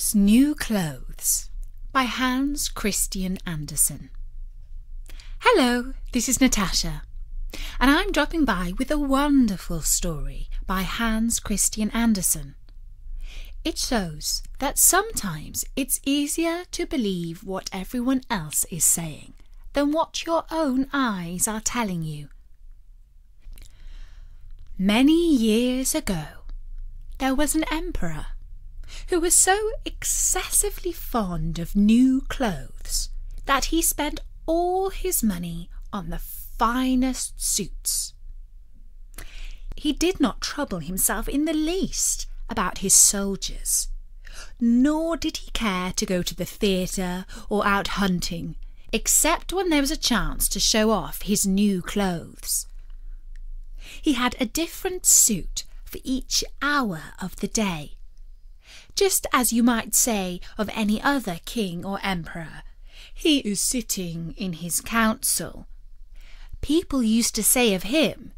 Emperor's New Clothes by Hans Christian Andersen. Hello, this is Natasha, and I'm dropping by with a wonderful story by Hans Christian Andersen. It shows that sometimes it's easier to believe what everyone else is saying than what your own eyes are telling you. Many years ago, there was an emperor who was so excessively fond of new clothes that he spent all his money on the finest suits. He did not trouble himself in the least about his soldiers, nor did he care to go to the theatre or out hunting, except when there was a chance to show off his new clothes. He had a different suit for each hour of the day, just as you might say of any other king or emperor, "He is sitting in his council." People used to say of him,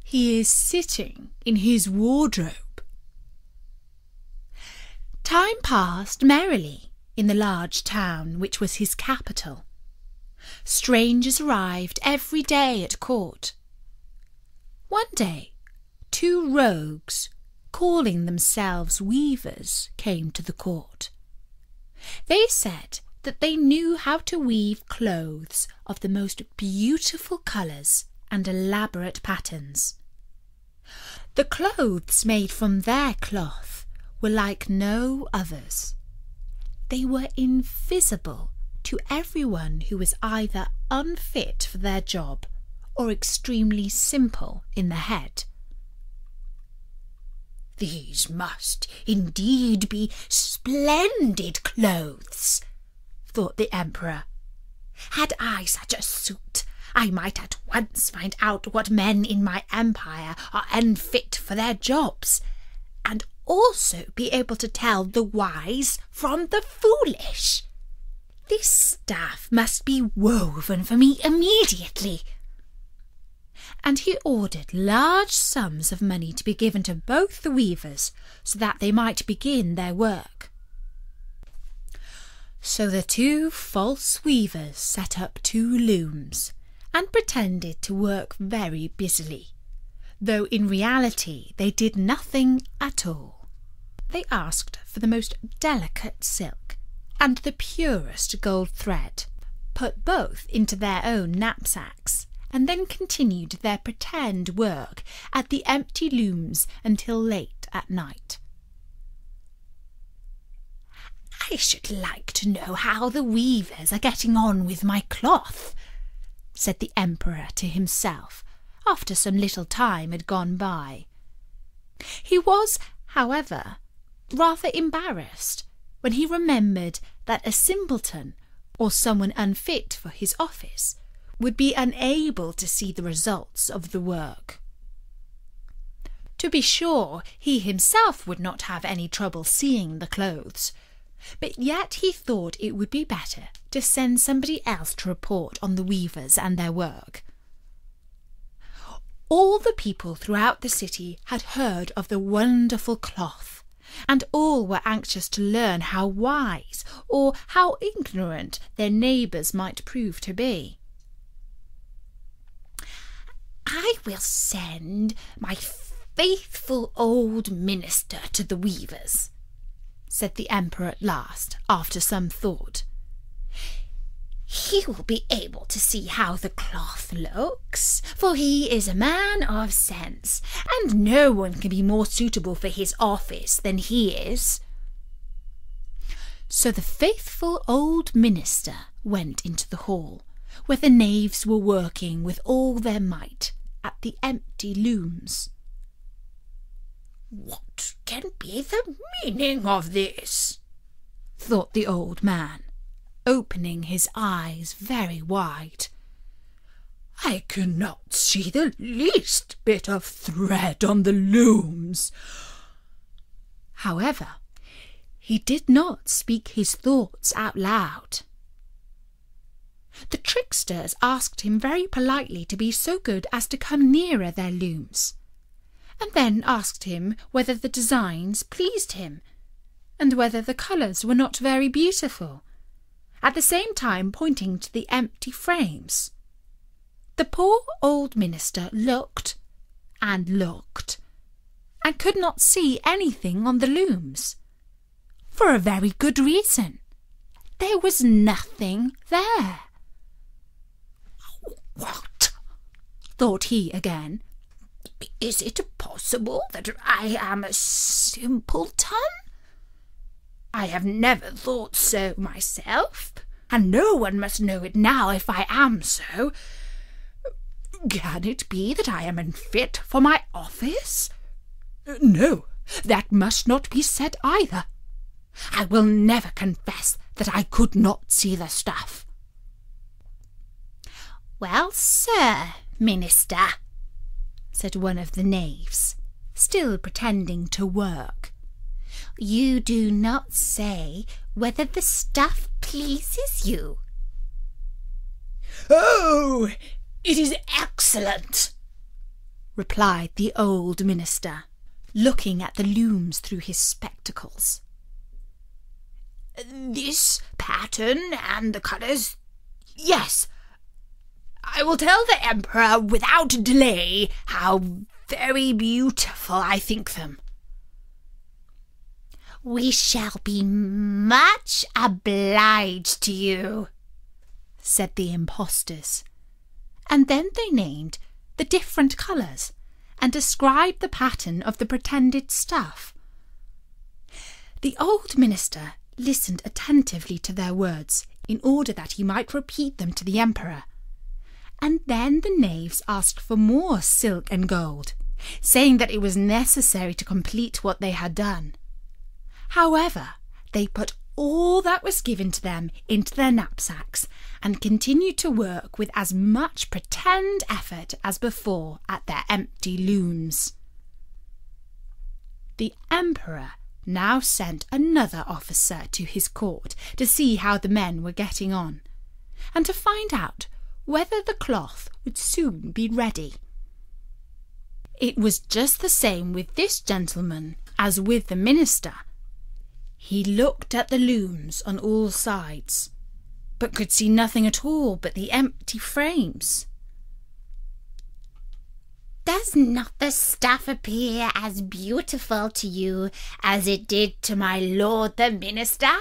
"He is sitting in his wardrobe." Time passed merrily in the large town which was his capital. Strangers arrived every day at court. One day, two rogues, calling themselves weavers, came to the court. They said that they knew how to weave clothes of the most beautiful colours and elaborate patterns. The clothes made from their cloth were like no others. They were invisible to everyone who was either unfit for their job or extremely simple in the head. "These must indeed be splendid clothes," thought the emperor. "Had I such a suit, I might at once find out what men in my empire are unfit for their jobs, and also be able to tell the wise from the foolish. This stuff must be woven for me immediately." And he ordered large sums of money to be given to both the weavers so that they might begin their work. So the two false weavers set up two looms and pretended to work very busily, though in reality they did nothing at all. They asked for the most delicate silk and the purest gold thread, put both into their own knapsacks, and then continued their pretend work at the empty looms until late at night. "I should like to know how the weavers are getting on with my cloth," said the emperor to himself, after some little time had gone by. He was, however, rather embarrassed when he remembered that a simpleton, or someone unfit for his office, would be unable to see the results of the work. To be sure, he himself would not have any trouble seeing the clothes, but yet he thought it would be better to send somebody else to report on the weavers and their work. All the people throughout the city had heard of the wonderful cloth, and all were anxious to learn how wise or how ignorant their neighbours might prove to be. "I will send my faithful old minister to the weavers," said the emperor at last, after some thought. "He will be able to see how the cloth looks, for he is a man of sense, and no one can be more suitable for his office than he is." So the faithful old minister went into the hall, where the knaves were working with all their might at the empty looms. "What can be the meaning of this?" thought the old man, opening his eyes very wide. "I cannot see the least bit of thread on the looms." However, he did not speak his thoughts out loud. The tricksters asked him very politely to be so good as to come nearer their looms, and then asked him whether the designs pleased him, and whether the colours were not very beautiful, at the same time pointing to the empty frames. The poor old minister looked and looked, and could not see anything on the looms, for a very good reason. There was nothing there. "What?" thought he again. "Is it possible that I am a simpleton? I have never thought so myself, and no one must know it now if I am so. Can it be that I am unfit for my office? No, that must not be said either. I will never confess that I could not see the stuff." "Well, sir, minister," said one of the knaves, still pretending to work, "you do not say whether the stuff pleases you." "Oh, it is excellent," replied the old minister, looking at the looms through his spectacles. "This pattern and the colours, yes, I will tell the emperor without delay how very beautiful I think them." "We shall be much obliged to you," said the impostors, and then they named the different colours and described the pattern of the pretended stuff. The old minister listened attentively to their words in order that he might repeat them to the emperor, and then the knaves asked for more silk and gold, saying that it was necessary to complete what they had done. However, they put all that was given to them into their knapsacks and continued to work with as much pretend effort as before at their empty looms. The emperor now sent another officer to his court to see how the men were getting on, and to find out whether the cloth would soon be ready. It was just the same with this gentleman as with the minister. He looked at the looms on all sides, but could see nothing at all but the empty frames. "Does not the stuff appear as beautiful to you as it did to my lord the minister?"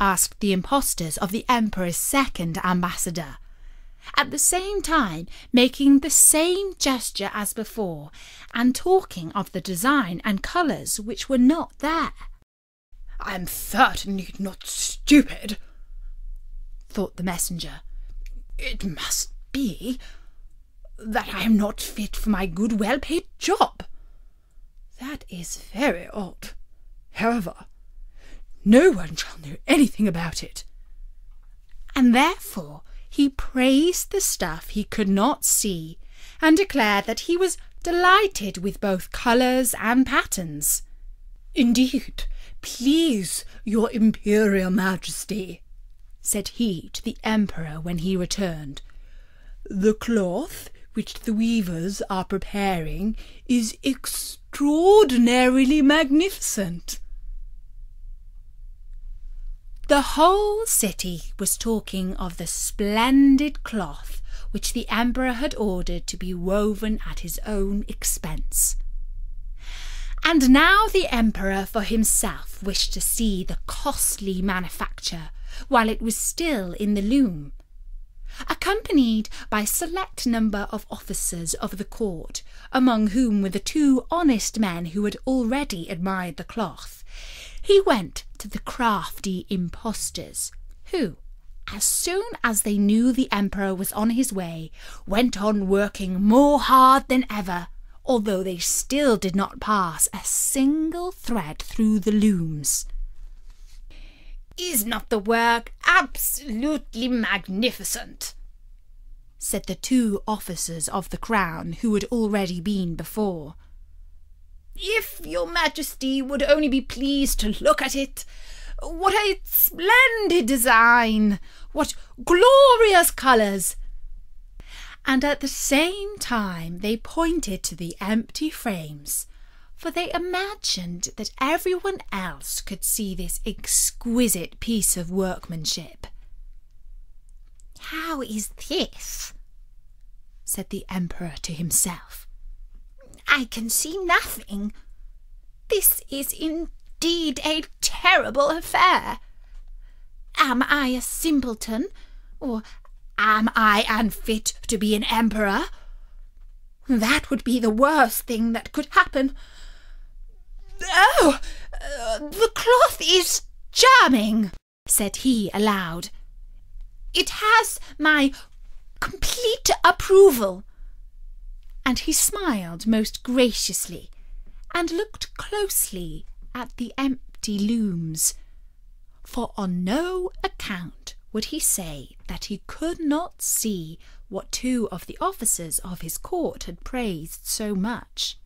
asked the impostors of the emperor's second ambassador, at the same time making the same gesture as before and talking of the design and colours which were not there. "I am certainly not stupid," thought the messenger. "It must be that I am not fit for my good well-paid job. That is very odd. However, no one shall know anything about it." And therefore he praised the stuff he could not see and declared that he was delighted with both colours and patterns. "Indeed, please your imperial majesty," said he to the emperor when he returned, "the cloth which the weavers are preparing is extraordinarily magnificent." The whole city was talking of the splendid cloth which the emperor had ordered to be woven at his own expense. And now the emperor for himself wished to see the costly manufacture while it was still in the loom. Accompanied by a select number of officers of the court, among whom were the two honest men who had already admired the cloth, he went to the crafty impostors, who, as soon as they knew the emperor was on his way, went on working more hard than ever, although they still did not pass a single thread through the looms. "Is not the work absolutely magnificent?" said the two officers of the crown who had already been before. "If your majesty would only be pleased to look at it, what a splendid design! What glorious colours!" And at the same time they pointed to the empty frames, for they imagined that everyone else could see this exquisite piece of workmanship. "How is this?" said the Emperor to himself. "I can see nothing. This is indeed a terrible affair. Am I a simpleton, or am I unfit to be an emperor? That would be the worst thing that could happen. Oh, the cloth is charming," said he aloud. "It has my complete approval." And he smiled most graciously and looked closely at the empty looms, for on no account would he say that he could not see what two of the officers of his court had praised so much.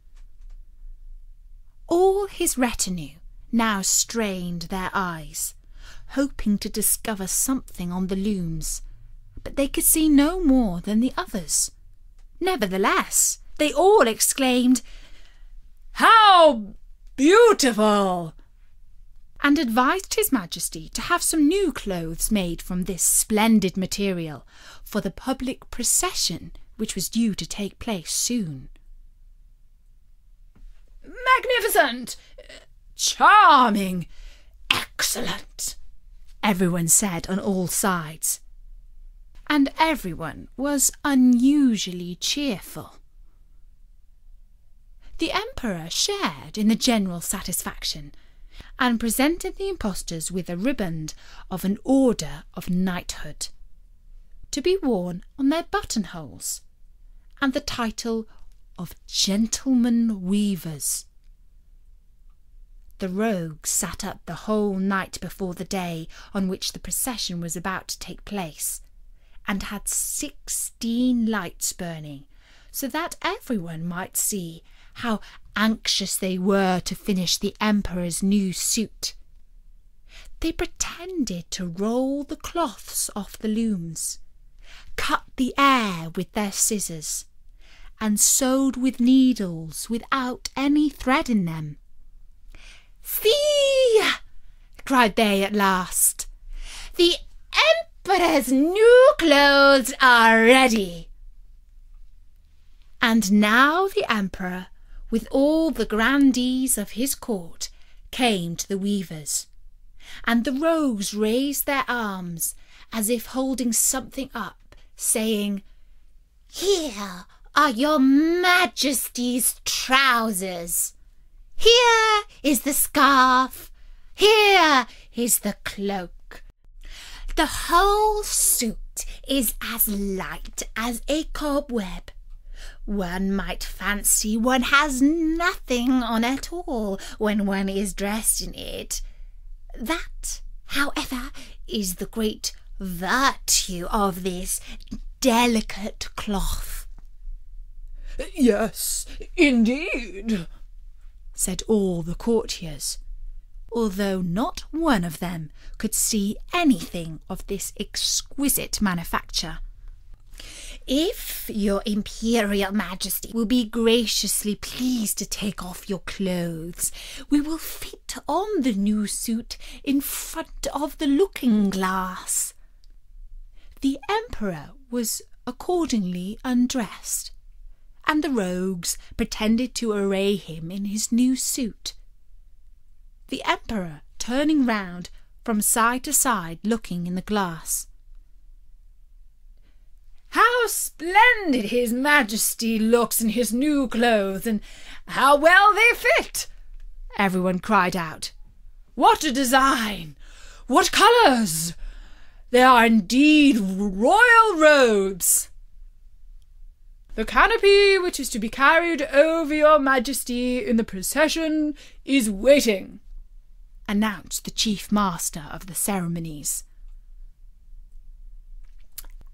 All his retinue now strained their eyes, hoping to discover something on the looms, but they could see no more than the others. Nevertheless, they all exclaimed, "How beautiful!" and advised His Majesty to have some new clothes made from this splendid material for the public procession which was due to take place soon. "Magnificent! Charming! Excellent!" everyone said on all sides. And everyone was unusually cheerful. The Emperor shared in the general satisfaction, and presented the impostors with a riband of an order of knighthood, to be worn on their buttonholes, and the title of gentlemen weavers. The rogues sat up the whole night before the day on which the procession was about to take place, and had 16 lights burning, so that everyone might see how anxious they were to finish the Emperor's new suit. They pretended to roll the cloths off the looms, cut the air with their scissors, and sewed with needles without any thread in them. "See!" cried they at last, "the Emperor's new clothes are ready." And now the Emperor, with all the grandees of his court, came to the weavers, and the rogues raised their arms as if holding something up, saying, "Here are your Majesty's trousers. Here is the scarf. Here is the cloak. The whole suit is as light as a cobweb. One might fancy one has nothing on at all when one is dressed in it. That, however, is the great virtue of this delicate cloth." "Yes, indeed," said all the courtiers, although not one of them could see anything of this exquisite manufacture. "If your Imperial Majesty will be graciously pleased to take off your clothes, we will fit on the new suit in front of the looking-glass." The Emperor was accordingly undressed, and the rogues pretended to array him in his new suit. The Emperor turning round from side to side, looking in the glass. "How splendid His Majesty looks in his new clothes, and how well they fit!" everyone cried out. "What a design! What colours! They are indeed royal robes!" "The canopy which is to be carried over your Majesty in the procession is waiting," announced the chief master of the ceremonies.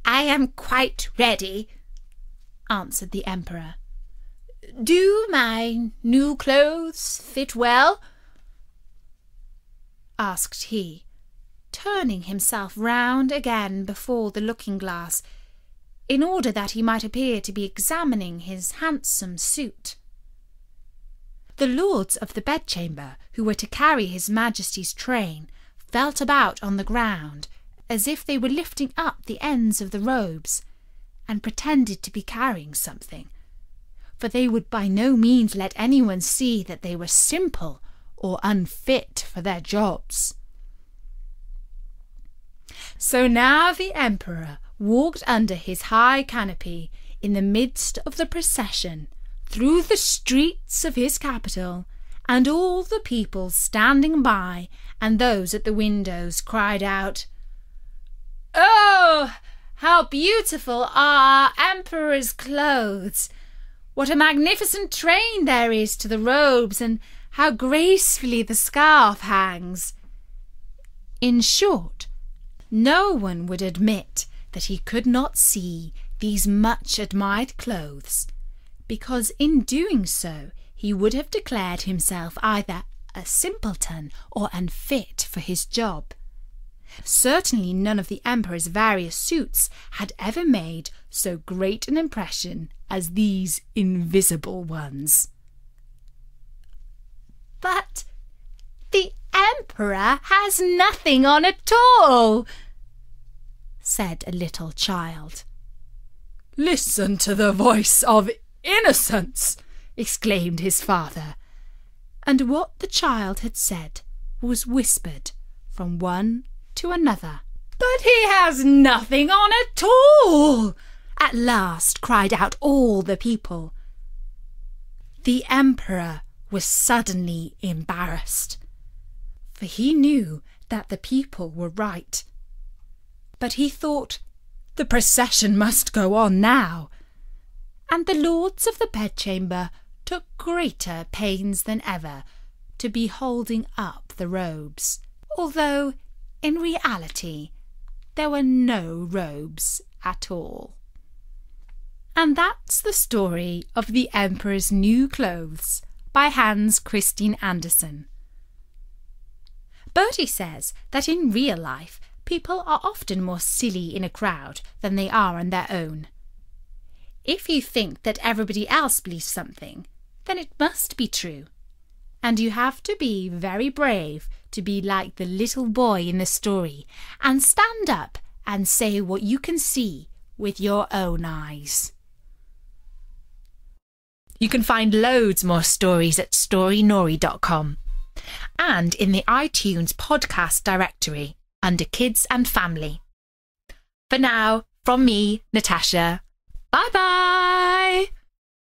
"I am quite ready," answered the Emperor. "Do my new clothes fit well?" asked he, turning himself round again before the looking-glass, in order that he might appear to be examining his handsome suit. The lords of the bedchamber, who were to carry his Majesty's train, felt about on the ground as if they were lifting up the ends of the robes, and pretended to be carrying something, for they would by no means let anyone see that they were simple or unfit for their jobs. So now the Emperor walked under his high canopy in the midst of the procession through the streets of his capital, and all the people standing by and those at the windows cried out, "Oh, how beautiful are our Emperor's clothes! What a magnificent train there is to the robes, and how gracefully the scarf hangs!" In short, no one would admit that he could not see these much admired clothes, because in doing so he would have declared himself either a simpleton or unfit for his job. Certainly none of the Emperor's various suits had ever made so great an impression as these invisible ones. "But the Emperor has nothing on at all," said a little child. "Listen to the voice of innocence!" exclaimed his father. And what the child had said was whispered from one to another. "But he has nothing on at all!" at last cried out all the people. The Emperor was suddenly embarrassed, for he knew that the people were right. But he thought the procession must go on now, and the lords of the bedchamber took greater pains than ever to be holding up the robes, although in reality there were no robes at all. And that's the story of The Emperor's New Clothes by Hans Christian Andersen. Bertie says that in real life people are often more silly in a crowd than they are on their own. If you think that everybody else believes something, then it must be true. And you have to be very brave to be like the little boy in the story and stand up and say what you can see with your own eyes. You can find loads more stories at storynori.com and in the iTunes podcast directory under Kids and Family. For now, from me, Natasha, bye-bye!